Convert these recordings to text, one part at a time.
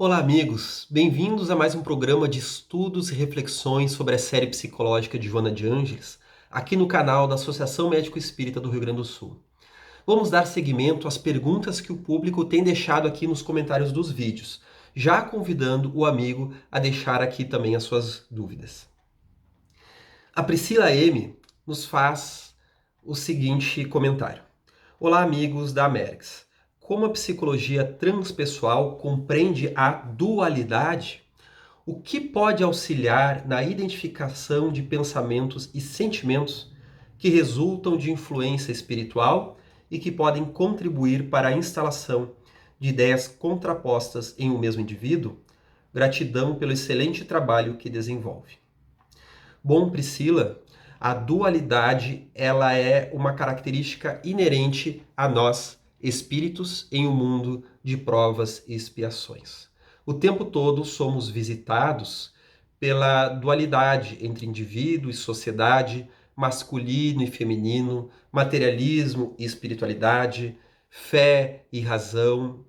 Olá, amigos! Bem-vindos a mais um programa de estudos e reflexões sobre a série psicológica de Joana de Ângeles, aqui no canal da Associação Médico Espírita do Rio Grande do Sul. Vamos dar seguimento às perguntas que o público tem deixado aqui nos comentários dos vídeos, já convidando o amigo a deixar aqui também as suas dúvidas. A Priscila M. nos faz o seguinte comentário. Olá, amigos da Amerx. Como a psicologia transpessoal compreende a dualidade, o que pode auxiliar na identificação de pensamentos e sentimentos que resultam de influência espiritual e que podem contribuir para a instalação de ideias contrapostas em um mesmo indivíduo? Gratidão pelo excelente trabalho que desenvolve. Bom, Priscila, a dualidade ela é uma característica inerente a nós, espíritos, em um mundo de provas e expiações. O tempo todo somos visitados pela dualidade entre indivíduo e sociedade, masculino e feminino, materialismo e espiritualidade, fé e razão,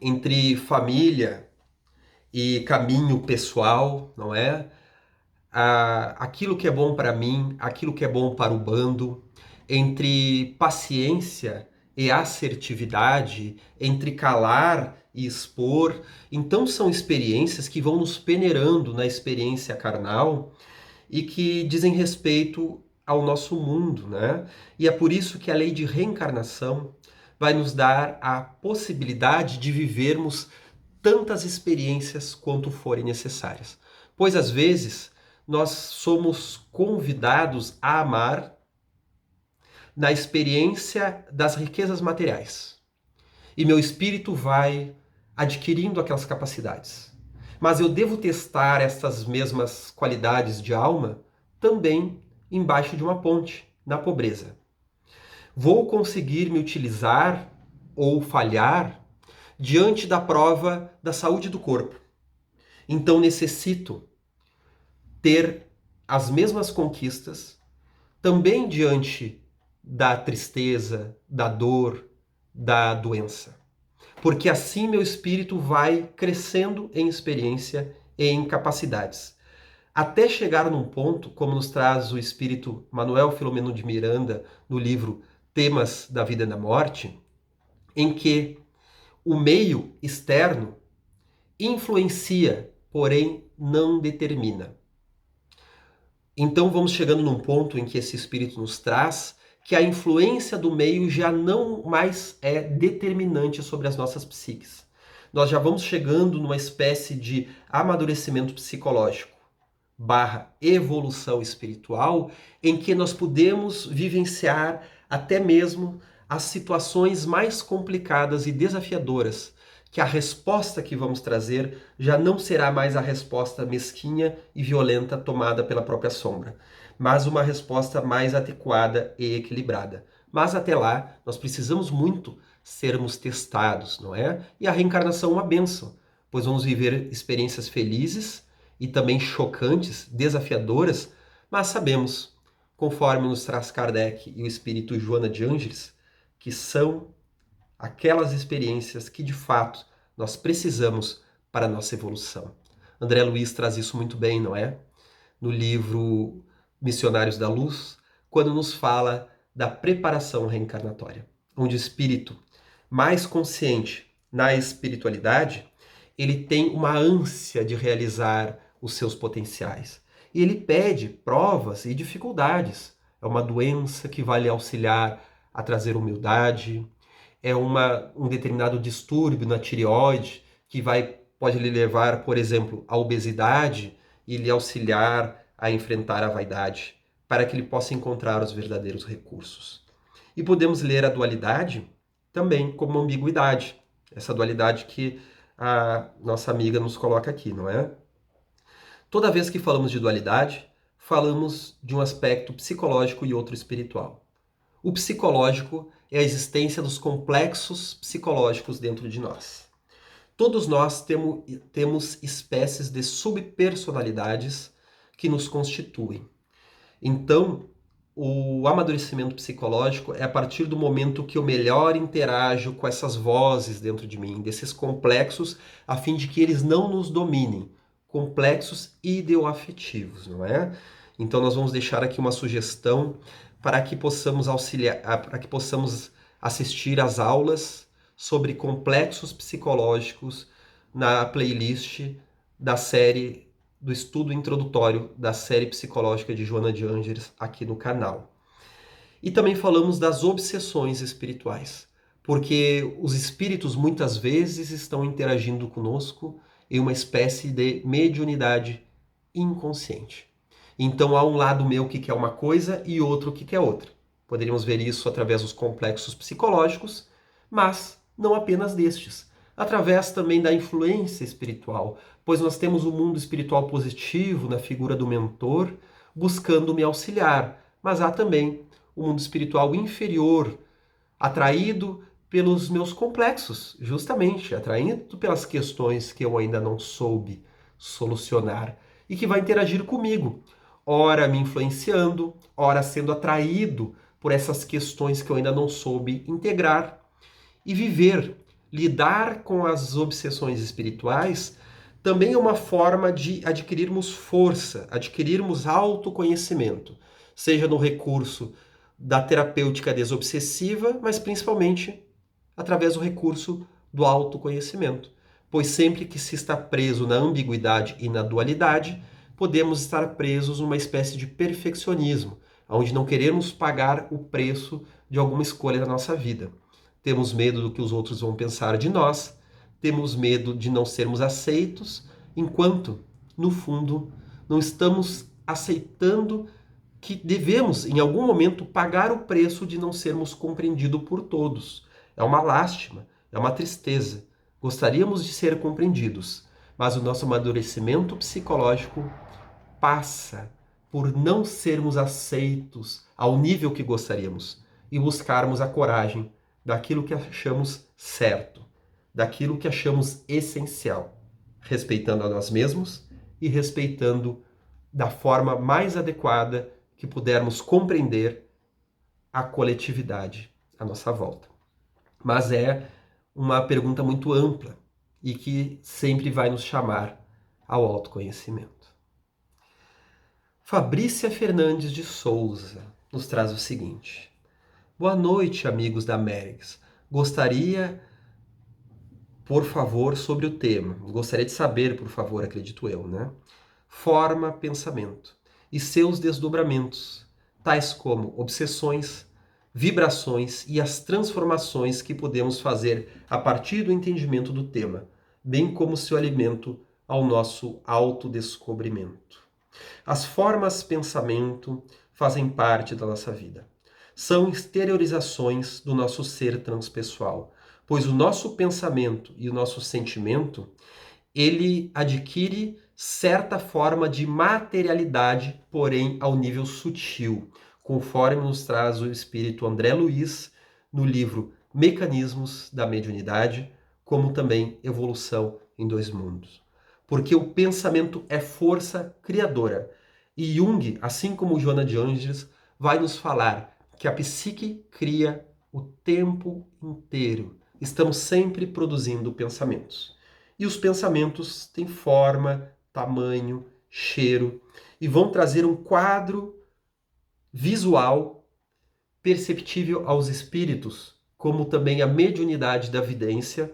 entre família e caminho pessoal, não é? Aquilo que é bom para mim, aquilo que é bom para o bando, entre paciência e assertividade, entre calar e expor. Então são experiências que vão nos peneirando na experiência carnal e que dizem respeito ao nosso mundo, né? E é por isso que a lei de reencarnação vai nos dar a possibilidade de vivermos tantas experiências quanto forem necessárias. Pois às vezes nós somos convidados a amar na experiência das riquezas materiais. E meu espírito vai adquirindo aquelas capacidades. Mas eu devo testar essas mesmas qualidades de alma também embaixo de uma ponte, na pobreza. Vou conseguir me utilizar ou falhar diante da prova da saúde do corpo. Então necessito ter as mesmas conquistas também diante da tristeza, da dor, da doença. Porque assim meu espírito vai crescendo em experiência e em capacidades. Até chegar num ponto, como nos traz o espírito Manuel Filomeno de Miranda no livro Temas da Vida e da Morte, em que o meio externo influencia, porém não determina. Então vamos chegando num ponto em que esse espírito nos traz que a influência do meio já não mais é determinante sobre as nossas psiques. Nós já vamos chegando numa espécie de amadurecimento psicológico barra evolução espiritual, em que nós podemos vivenciar até mesmo as situações mais complicadas e desafiadoras, que a resposta que vamos trazer já não será mais a resposta mesquinha e violenta tomada pela própria sombra, mas uma resposta mais adequada e equilibrada. Mas até lá, nós precisamos muito sermos testados, não é? E a reencarnação é uma bênção, pois vamos viver experiências felizes e também chocantes, desafiadoras, mas sabemos, conforme nos traz Kardec e o espírito Joana de Ângeles, que são aquelas experiências que de fato nós precisamos para a nossa evolução. André Luiz traz isso muito bem, não é? No livro Missionários da Luz, quando nos fala da preparação reencarnatória, onde o espírito mais consciente na espiritualidade, ele tem uma ânsia de realizar os seus potenciais. E ele pede provas e dificuldades. É uma doença que vai lhe auxiliar a trazer humildade, é um determinado distúrbio na tireoide que pode lhe levar, por exemplo, à obesidade e lhe auxiliar a enfrentar a vaidade, para que ele possa encontrar os verdadeiros recursos. E podemos ler a dualidade também como ambiguidade, essa dualidade que a nossa amiga nos coloca aqui, não é? Toda vez que falamos de dualidade, falamos de um aspecto psicológico e outro espiritual. O psicológico é a existência dos complexos psicológicos dentro de nós. Todos nós temos espécies de subpersonalidades que nos constituem. Então, o amadurecimento psicológico é a partir do momento que eu melhor interajo com essas vozes dentro de mim, desses complexos, a fim de que eles não nos dominem, complexos ideoafetivos, não é? Então nós vamos deixar aqui uma sugestão para que possamos auxiliar, para que possamos assistir às aulas sobre complexos psicológicos na playlist da série do estudo introdutório da série psicológica de Joana de Ângeles aqui no canal. E também falamos das obsessões espirituais, porque os espíritos muitas vezes estão interagindo conosco em uma espécie de mediunidade inconsciente. Então há um lado meu que quer uma coisa e outro que quer outra. Poderíamos ver isso através dos complexos psicológicos, mas não apenas destes. Através também da influência espiritual, pois nós temos o mundo espiritual positivo na figura do mentor, buscando me auxiliar, mas há também o mundo espiritual inferior, atraído pelos meus complexos, justamente, atraído pelas questões que eu ainda não soube solucionar e que vai interagir comigo, ora me influenciando, ora sendo atraído por essas questões que eu ainda não soube integrar e viver. Lidar com as obsessões espirituais também é uma forma de adquirirmos força, adquirirmos autoconhecimento, seja no recurso da terapêutica desobsessiva, mas principalmente através do recurso do autoconhecimento. Pois sempre que se está preso na ambiguidade e na dualidade, podemos estar presos numa espécie de perfeccionismo, onde não queremos pagar o preço de alguma escolha da nossa vida. Temos medo do que os outros vão pensar de nós, temos medo de não sermos aceitos, enquanto, no fundo, não estamos aceitando que devemos, em algum momento, pagar o preço de não sermos compreendidos por todos. É uma lástima, é uma tristeza. Gostaríamos de ser compreendidos, mas o nosso amadurecimento psicológico passa por não sermos aceitos ao nível que gostaríamos e buscarmos a coragem daquilo que achamos certo, daquilo que achamos essencial, respeitando a nós mesmos e respeitando da forma mais adequada que pudermos compreender a coletividade à nossa volta. Mas é uma pergunta muito ampla e que sempre vai nos chamar ao autoconhecimento. Fabrícia Fernandes de Souza nos traz o seguinte: boa noite, amigos da Merix. Gostaria, por favor, sobre o tema. Gostaria de saber, por favor, acredito eu, né? Forma, pensamento e seus desdobramentos, tais como obsessões, vibrações e as transformações que podemos fazer a partir do entendimento do tema, bem como seu alimento ao nosso autodescobrimento. As formas pensamento fazem parte da nossa vida. São exteriorizações do nosso ser transpessoal, pois o nosso pensamento e o nosso sentimento, ele adquire certa forma de materialidade, porém ao nível sutil, conforme nos traz o espírito André Luiz no livro Mecanismos da Mediunidade, como também Evolução em Dois Mundos. Porque o pensamento é força criadora. E Jung, assim como Joana de Ângeles, vai nos falar que a psique cria o tempo inteiro. Estamos sempre produzindo pensamentos. E os pensamentos têm forma, tamanho, cheiro e vão trazer um quadro visual perceptível aos espíritos, como também a mediunidade da vidência,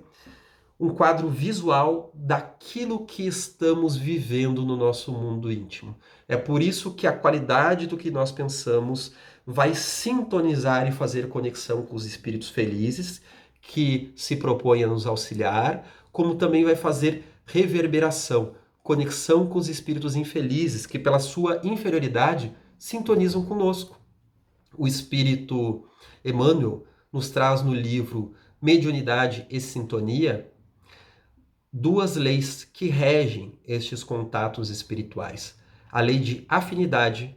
um quadro visual daquilo que estamos vivendo no nosso mundo íntimo. É por isso que a qualidade do que nós pensamos vai sintonizar e fazer conexão com os espíritos felizes que se propõem a nos auxiliar, como também vai fazer reverberação, conexão com os espíritos infelizes que, pela sua inferioridade, sintonizam conosco. O espírito Emmanuel nos traz no livro Mediunidade e Sintonia duas leis que regem estes contatos espirituais: a lei de afinidade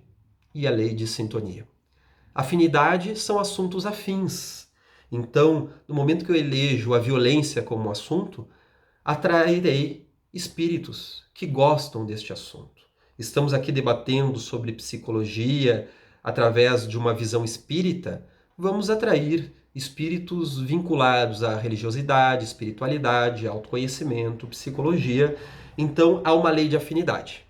e a lei de sintonia. Afinidade são assuntos afins. Então, no momento que eu elejo a violência como assunto, atrairei espíritos que gostam deste assunto. Estamos aqui debatendo sobre psicologia, através de uma visão espírita, vamos atrair espíritos vinculados à religiosidade, espiritualidade, autoconhecimento, psicologia. Então, há uma lei de afinidade.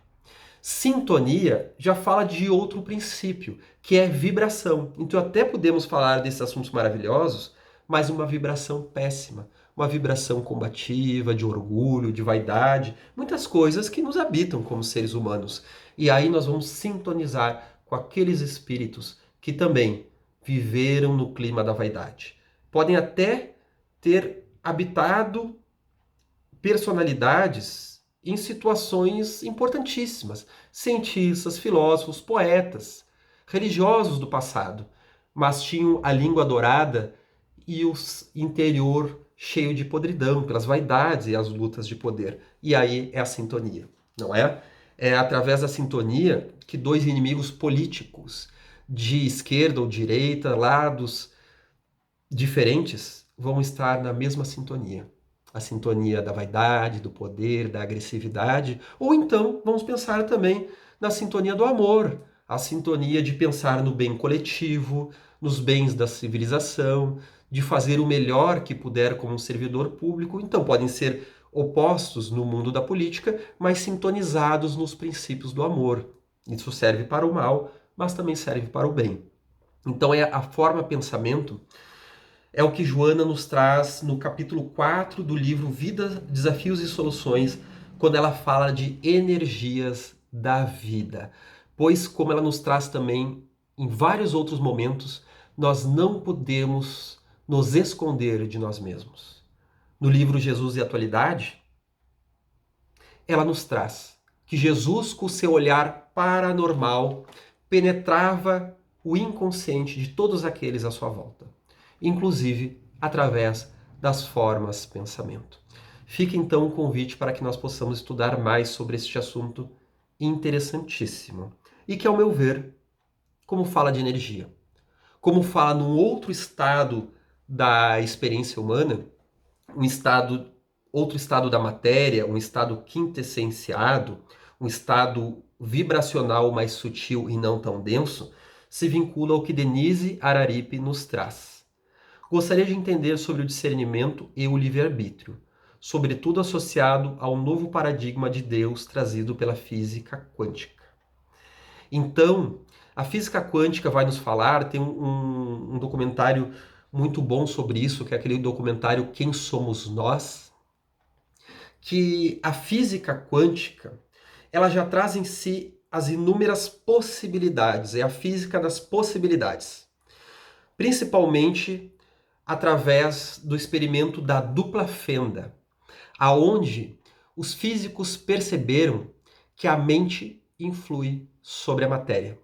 Sintonia já fala de outro princípio, que é vibração. Então, até podemos falar desses assuntos maravilhosos, mas uma vibração péssima, uma vibração combativa, de orgulho, de vaidade, muitas coisas que nos habitam como seres humanos. E aí nós vamos sintonizar com aqueles espíritos que também viveram no clima da vaidade. Podem até ter habitado personalidades em situações importantíssimas, cientistas, filósofos, poetas, religiosos do passado, mas tinham a língua dourada e o interior cheio de podridão pelas vaidades e as lutas de poder. E aí é a sintonia, não é? É através da sintonia que dois inimigos políticos de esquerda ou direita, lados diferentes, vão estar na mesma sintonia. A sintonia da vaidade, do poder, da agressividade. Ou então, vamos pensar também na sintonia do amor, a sintonia de pensar no bem coletivo, nos bens da civilização, de fazer o melhor que puder como um servidor público. Então, podem ser opostos no mundo da política, mas sintonizados nos princípios do amor. Isso serve para o mal, mas também serve para o bem. Então, é a forma pensamento é o que Joana nos traz no capítulo 4 do livro Vida, Desafios e Soluções, quando ela fala de energias da vida. Pois, como ela nos traz também em vários outros momentos, nós não podemos nos esconder de nós mesmos. No livro Jesus e Atualidade, ela nos traz que Jesus, com o seu olhar paranormal, penetrava o inconsciente de todos aqueles à sua volta, inclusive através das formas pensamento. Fica então o convite para que nós possamos estudar mais sobre este assunto interessantíssimo e que, ao meu ver, como fala de energia, como fala num outro estado da experiência humana, outro estado da matéria, um estado quintessenciado, um estado vibracional mais sutil e não tão denso, se vincula ao que Denise Araripe nos traz. Gostaria de entender sobre o discernimento e o livre-arbítrio, sobretudo associado ao novo paradigma de Deus trazido pela física quântica. Então, a física quântica vai nos falar, tem um documentário muito bom sobre isso, que é aquele documentário Quem Somos Nós, que a física quântica, ela já traz em si as inúmeras possibilidades, é a física das possibilidades. Principalmente através do experimento da dupla fenda, aonde os físicos perceberam que a mente influi sobre a matéria,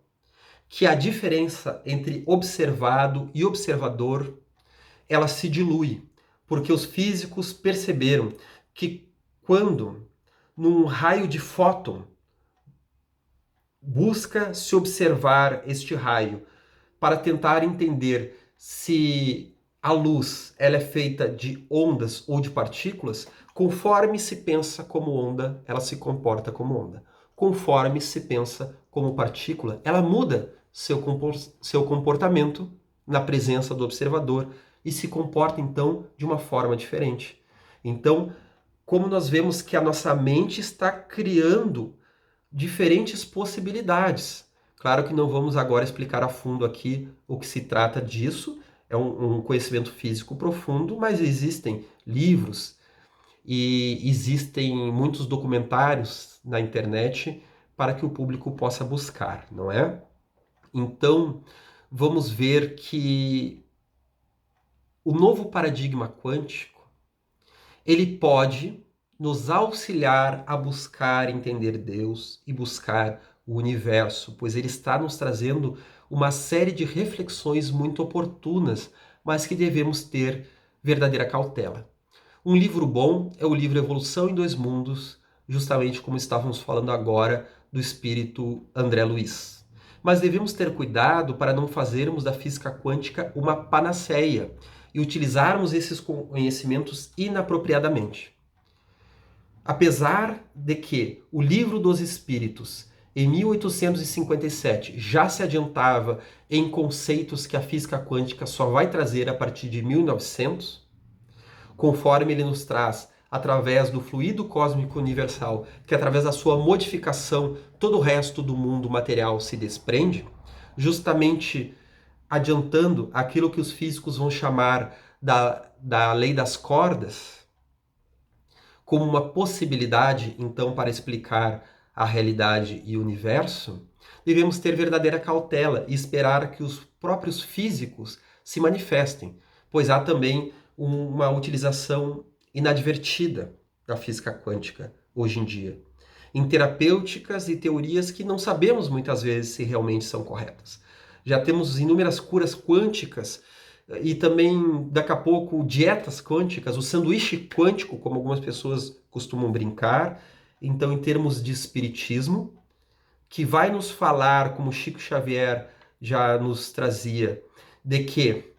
que a diferença entre observado e observador, ela se dilui, porque os físicos perceberam que quando num raio de fóton busca se observar este raio para tentar entender se a luz ela é feita de ondas ou de partículas, conforme se pensa como onda, ela se comporta como onda. Conforme se pensa como partícula, ela muda seu comportamento na presença do observador e se comporta então de uma forma diferente. Então, como nós vemos que a nossa mente está criando diferentes possibilidades. Claro que não vamos agora explicar a fundo aqui o que se trata disso, é um conhecimento físico profundo, mas existem livros e existem muitos documentários na internet para que o público possa buscar, não é? Então, vamos ver que o novo paradigma quântico, ele pode nos auxiliar a buscar entender Deus e buscar o universo, pois ele está nos trazendo uma série de reflexões muito oportunas, mas que devemos ter verdadeira cautela. Um livro bom é o livro Evolução em Dois Mundos, justamente como estávamos falando agora do espírito André Luiz. Mas devemos ter cuidado para não fazermos da física quântica uma panaceia e utilizarmos esses conhecimentos inapropriadamente. Apesar de que o Livro dos Espíritos em 1857, já se adiantava em conceitos que a física quântica só vai trazer a partir de 1900, conforme ele nos traz através do fluido cósmico universal, que através da sua modificação todo o resto do mundo material se desprende, justamente adiantando aquilo que os físicos vão chamar da lei das cordas, como uma possibilidade, então, para explicar a realidade e o universo, devemos ter verdadeira cautela e esperar que os próprios físicos se manifestem, pois há também uma utilização inadvertida da física quântica hoje em dia, em terapêuticas e teorias que não sabemos muitas vezes se realmente são corretas. Já temos inúmeras curas quânticas e também, daqui a pouco, dietas quânticas, o sanduíche quântico, como algumas pessoas costumam brincar. Então, em termos de espiritismo, que vai nos falar, como Chico Xavier já nos trazia, de que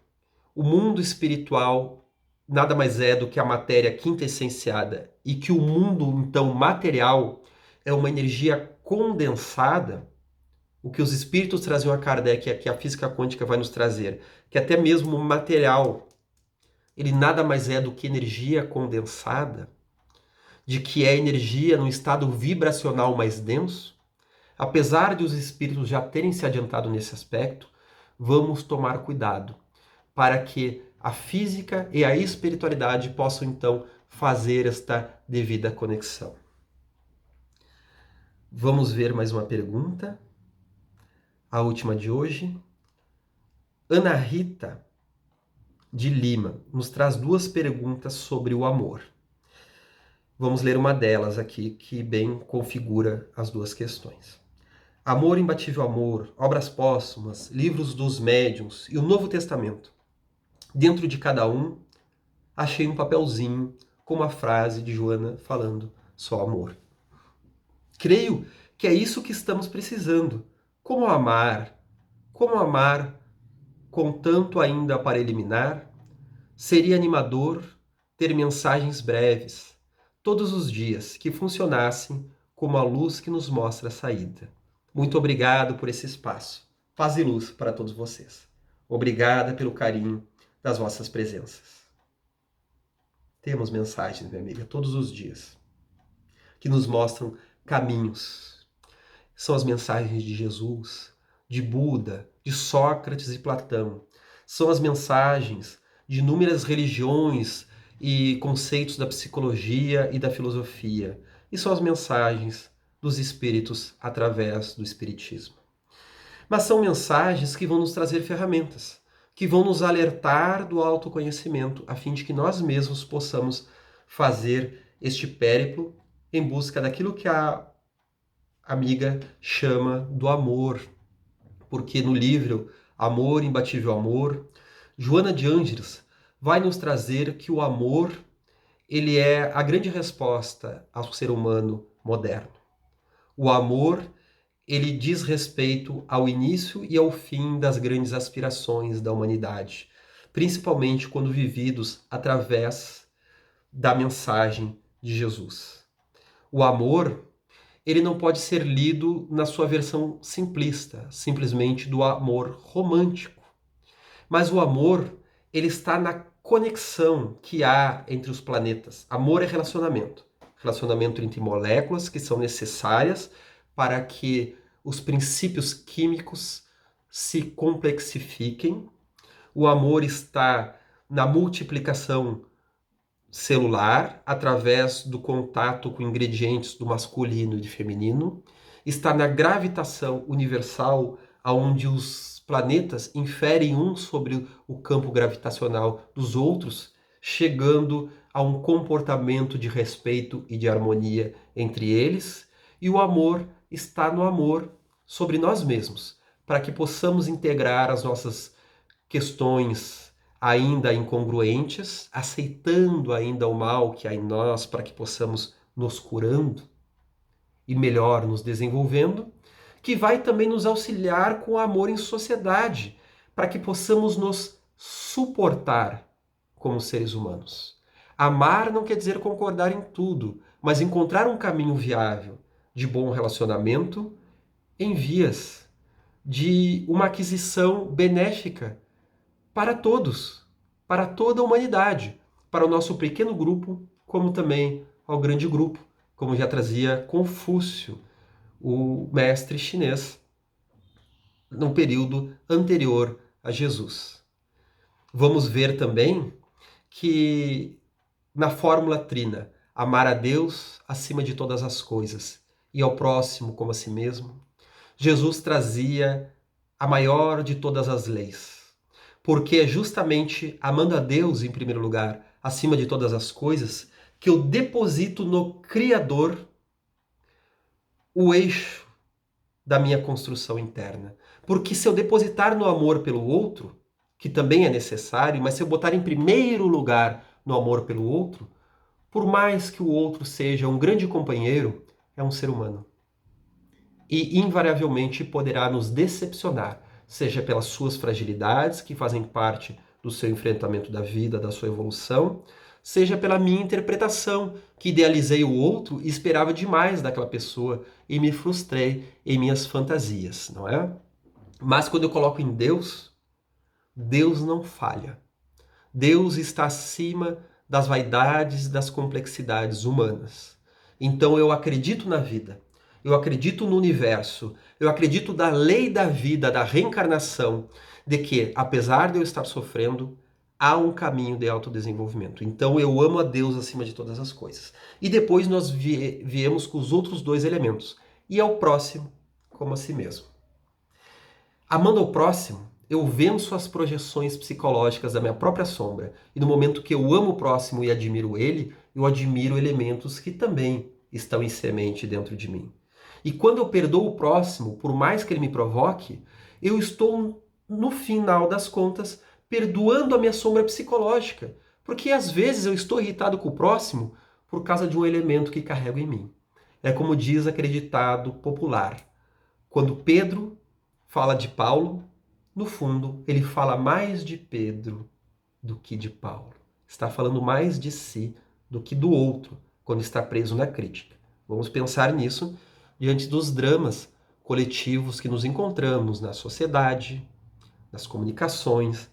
o mundo espiritual nada mais é do que a matéria quintessenciada e que o mundo, então, material é uma energia condensada. O que os espíritos traziam a Kardec e que a física quântica vai nos trazer, que até mesmo o material, ele nada mais é do que energia condensada, de que é energia num estado vibracional mais denso. Apesar de os espíritos já terem se adiantado nesse aspecto, vamos tomar cuidado para que a física e a espiritualidade possam então fazer esta devida conexão. Vamos ver mais uma pergunta. A última de hoje. Ana Rita de Lima nos traz duas perguntas sobre o amor. Vamos ler uma delas aqui, que bem configura as duas questões. Amor, Imbatível Amor, Obras Póstumas, Livros dos Médiuns e o Novo Testamento. Dentro de cada um, achei um papelzinho com uma frase de Joana falando só amor. Creio que é isso que estamos precisando. Como amar com tanto ainda para eliminar? Seria animador ter mensagens breves, todos os dias, que funcionassem como a luz que nos mostra a saída. Muito obrigado por esse espaço. Paz e luz para todos vocês. Obrigada pelo carinho das vossas presenças. Temos mensagens, minha amiga, todos os dias, que nos mostram caminhos. São as mensagens de Jesus, de Buda, de Sócrates e Platão. São as mensagens de inúmeras religiões e conceitos da psicologia e da filosofia. E são as mensagens dos espíritos através do espiritismo. Mas são mensagens que vão nos trazer ferramentas, que vão nos alertar do autoconhecimento, a fim de que nós mesmos possamos fazer este périplo em busca daquilo que a amiga chama do amor. Porque no livro Amor, Imbatível Amor, Joana de Ângeles vai nos trazer que o amor, ele é a grande resposta ao ser humano moderno. O amor, ele diz respeito ao início e ao fim das grandes aspirações da humanidade, principalmente quando vividos através da mensagem de Jesus. O amor, ele não pode ser lido na sua versão simplista, simplesmente do amor romântico. Mas o amor, ele está na conexão que há entre os planetas. Amor é relacionamento. Relacionamento entre moléculas que são necessárias para que os princípios químicos se complexifiquem. O amor está na multiplicação celular, através do contato com ingredientes do masculino e do feminino. Está na gravitação universal, onde os planetas inferem um sobre o campo gravitacional dos outros, chegando a um comportamento de respeito e de harmonia entre eles. E o amor está no amor sobre nós mesmos, para que possamos integrar as nossas questões ainda incongruentes, aceitando ainda o mal que há em nós, para que possamos nos curando e melhor nos desenvolvendo, que vai também nos auxiliar com o amor em sociedade, para que possamos nos suportar como seres humanos. Amar não quer dizer concordar em tudo, mas encontrar um caminho viável de bom relacionamento em vias de uma aquisição benéfica para todos, para toda a humanidade, para o nosso pequeno grupo, como também ao grande grupo, como já trazia Confúcio, o mestre chinês, no período anterior a Jesus. Vamos ver também que na fórmula trina, amar a Deus acima de todas as coisas e ao próximo como a si mesmo, Jesus trazia a maior de todas as leis. Porque é justamente amando a Deus em primeiro lugar, acima de todas as coisas, que eu deposito no Criador o eixo da minha construção interna. Porque se eu depositar no amor pelo outro, que também é necessário, mas se eu botar em primeiro lugar no amor pelo outro, por mais que o outro seja um grande companheiro, é um ser humano. E invariavelmente poderá nos decepcionar, seja pelas suas fragilidades, que fazem parte do seu enfrentamento da vida, da sua evolução, seja pela minha interpretação, que idealizei o outro e esperava demais daquela pessoa e me frustrei em minhas fantasias, não é? Mas quando eu coloco em Deus, Deus não falha. Deus está acima das vaidades, das complexidades humanas. Então eu acredito na vida, eu acredito no universo, eu acredito na lei da vida, da reencarnação, de que, apesar de eu estar sofrendo, há um caminho de autodesenvolvimento. Então eu amo a Deus acima de todas as coisas. E depois nós viemos com os outros dois elementos, e ao próximo como a si mesmo. Amando ao próximo, eu venço as projeções psicológicas da minha própria sombra. E no momento que eu amo o próximo e admiro ele, eu admiro elementos que também estão em semente dentro de mim. E quando eu perdoo o próximo, por mais que ele me provoque, eu estou, no final das contas, perdoando a minha sombra psicológica. Porque às vezes eu estou irritado com o próximo por causa de um elemento que carrego em mim. É como diz aquele ditado popular. Quando Pedro fala de Paulo, no fundo, ele fala mais de Pedro do que de Paulo. Está falando mais de si do que do outro quando está preso na crítica. Vamos pensar nisso diante dos dramas coletivos que nos encontramos na sociedade, nas comunicações,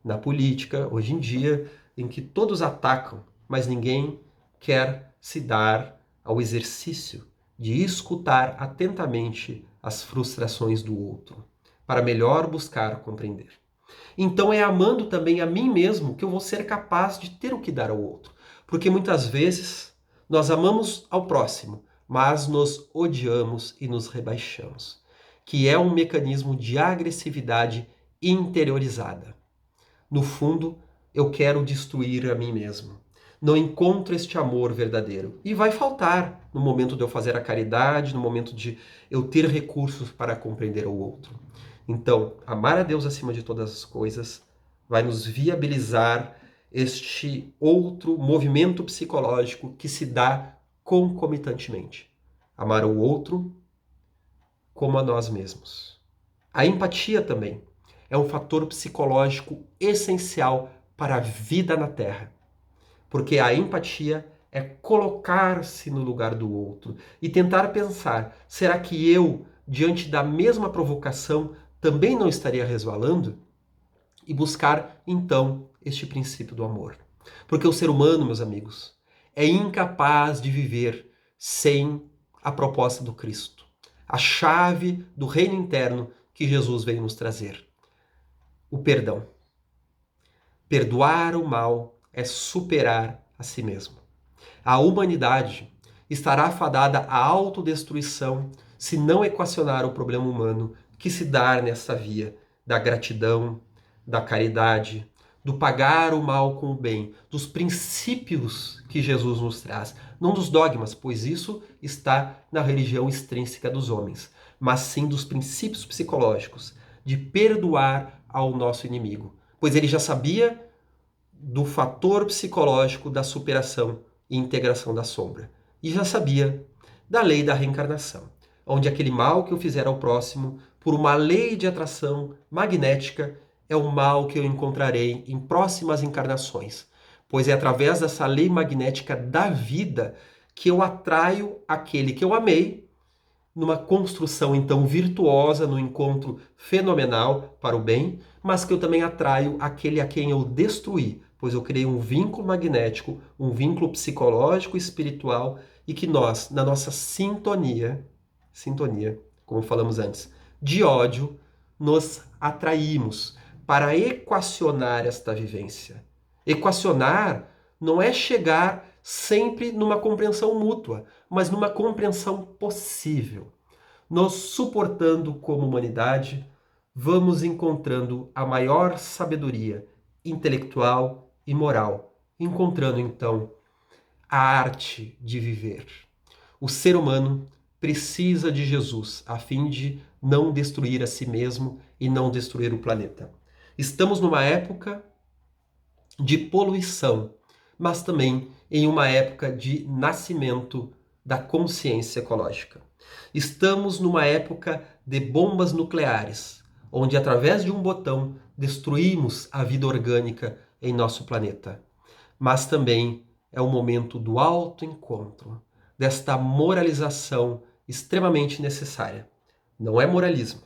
na política, hoje em dia, em que todos atacam, mas ninguém quer se dar ao exercício de escutar atentamente as frustrações do outro, para melhor buscar compreender. Então é amando também a mim mesmo que eu vou ser capaz de ter o que dar ao outro. Porque muitas vezes nós amamos ao próximo, mas nos odiamos e nos rebaixamos, que é um mecanismo de agressividade interiorizada. No fundo, eu quero destruir a mim mesmo. Não encontro este amor verdadeiro. E vai faltar no momento de eu fazer a caridade, no momento de eu ter recursos para compreender o outro. Então, amar a Deus acima de todas as coisas vai nos viabilizar este outro movimento psicológico que se dá concomitantemente. Amar o outro como a nós mesmos. A empatia também é um fator psicológico essencial para a vida na Terra. Porque a empatia é colocar-se no lugar do outro e tentar pensar, será que eu, diante da mesma provocação, também não estaria resvalando? E buscar, então, este princípio do amor. Porque o ser humano, meus amigos, é incapaz de viver sem a proposta do Cristo. A chave do reino interno que Jesus veio nos trazer. O perdão. Perdoar o mal é superar a si mesmo. A humanidade estará fadada à autodestruição se não equacionar o problema humano que se dá nessa via da gratidão, da caridade, do pagar o mal com o bem, dos princípios que Jesus nos traz, não dos dogmas, pois isso está na religião extrínseca dos homens, mas sim dos princípios psicológicos, de perdoar ao nosso inimigo, pois ele já sabia do fator psicológico da superação e integração da sombra. E já sabia da lei da reencarnação, onde aquele mal que eu fizer ao próximo, por uma lei de atração magnética, é o mal que eu encontrarei em próximas encarnações, pois é através dessa lei magnética da vida que eu atraio aquele que eu amei numa construção então virtuosa, no encontro fenomenal para o bem, mas que eu também atraio aquele a quem eu destruí, pois eu criei um vínculo magnético, um vínculo psicológico e espiritual, e que nós, na nossa sintonia, como falamos antes, de ódio, nos atraímos para equacionar esta vivência. Equacionar não é chegar sempre numa compreensão mútua, mas numa compreensão possível. Nos suportando como humanidade, vamos encontrando a maior sabedoria intelectual e moral, encontrando então a arte de viver. O ser humano precisa de Jesus a fim de não destruir a si mesmo e não destruir o planeta. Estamos numa época de poluição, mas também em uma época de nascimento da consciência ecológica. Estamos numa época de bombas nucleares, onde através de um botão destruímos a vida orgânica em nosso planeta. Mas também é o momento do autoencontro, desta moralização extremamente necessária. Não é moralismo.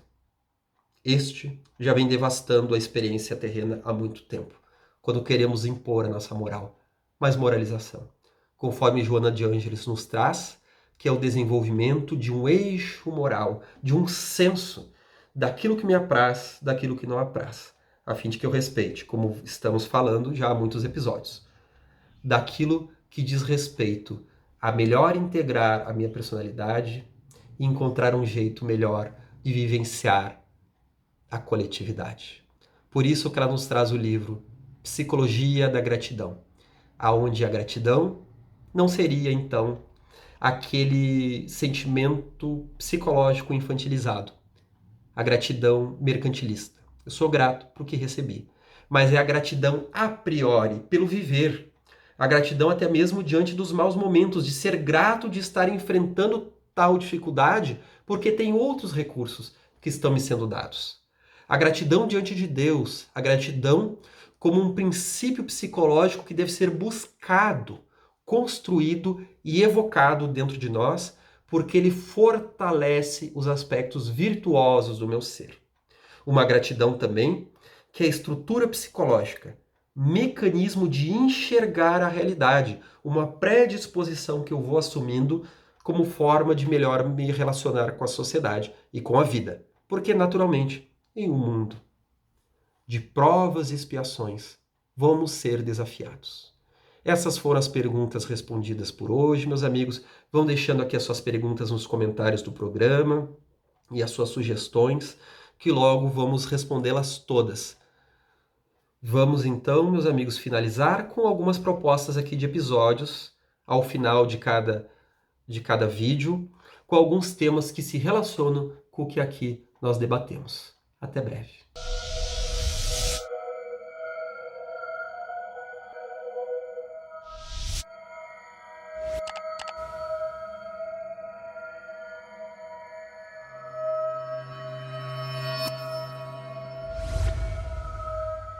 Este já vem devastando a experiência terrena há muito tempo, quando queremos impor a nossa moral, mas moralização. Conforme Joana de Ângeles nos traz, que é o desenvolvimento de um eixo moral, de um senso daquilo que me apraz, daquilo que não apraz, a fim de que eu respeite, como estamos falando já há muitos episódios, daquilo que diz respeito a melhor integrar a minha personalidade e encontrar um jeito melhor de vivenciar a coletividade. Por isso que ela nos traz o livro Psicologia da Gratidão, aonde a gratidão não seria então aquele sentimento psicológico infantilizado, a gratidão mercantilista. Eu sou grato por que recebi, mas é a gratidão a priori, pelo viver, a gratidão até mesmo diante dos maus momentos, de ser grato de estar enfrentando tal dificuldade, porque tem outros recursos que estão me sendo dados. A gratidão diante de Deus, a gratidão como um princípio psicológico que deve ser buscado, construído e evocado dentro de nós, porque ele fortalece os aspectos virtuosos do meu ser. Uma gratidão também que é a estrutura psicológica, mecanismo de enxergar a realidade, uma predisposição que eu vou assumindo como forma de melhor me relacionar com a sociedade e com a vida. Porque, naturalmente, em um mundo de provas e expiações, vamos ser desafiados. Essas foram as perguntas respondidas por hoje, meus amigos. Vão deixando aqui as suas perguntas nos comentários do programa e as suas sugestões, que logo vamos respondê-las todas. Vamos então, meus amigos, finalizar com algumas propostas aqui de episódios ao final de cada vídeo, com alguns temas que se relacionam com o que aqui nós debatemos. Até breve.